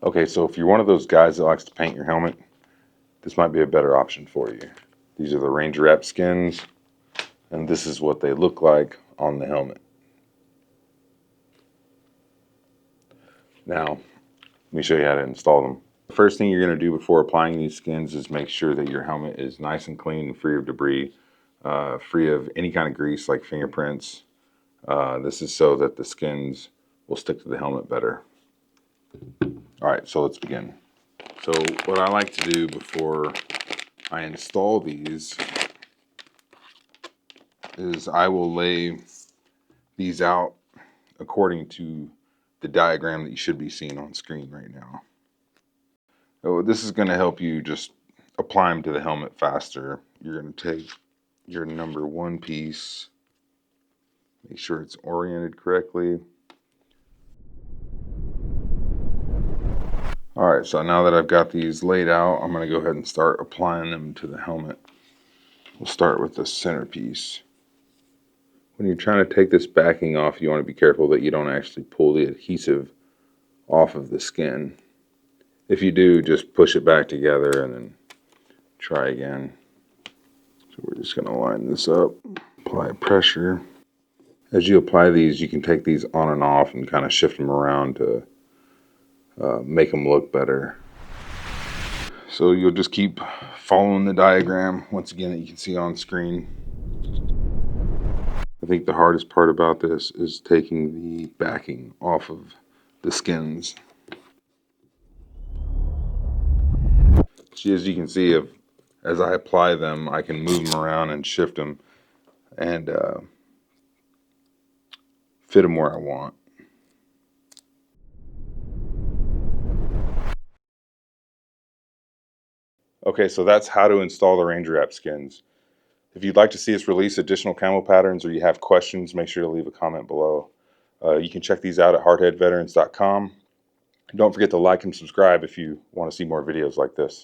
Okay, so if you're one of those guys that likes to paint your helmet, this might be a better option for you. These are the Ranger Wrap skins, and this is what they look like on the helmet. Now, let me show you how to install them. The first thing you're going to do before applying these skins is make sure that your helmet is nice and clean and free of debris, free of any kind of grease like fingerprints. This is so that the skins will stick to the helmet better. All right, so let's begin. So what I like to do before I install these is I will lay these out according to the diagram that you should be seeing on screen right now. So this is going to help you just apply them to the helmet faster. You're going to take your number 1 piece, make sure it's oriented correctly. All right, so now that I've got these laid out, I'm going to go ahead and start applying them to the helmet. We'll start with the centerpiece. When you're trying to take this backing off, you want to be careful that you don't actually pull the adhesive off of the skin. If you do, just push it back together and then try again. So we're just going to line this up, apply pressure. As you apply these, you can take these on and off and kind of shift them around to make them look better. So you'll just keep following the diagram, once again, that you can see on screen. I think the hardest part about this is taking the backing off of the skins. As you can see, as I apply them, I can move them around and shift them and fit them where I want. Okay, so that's how to install the Ranger Wrap skins. If you'd like to see us release additional camo patterns or you have questions, make sure to leave a comment below. You can check these out at hardheadveterans.com. Don't forget to like and subscribe if you want to see more videos like this.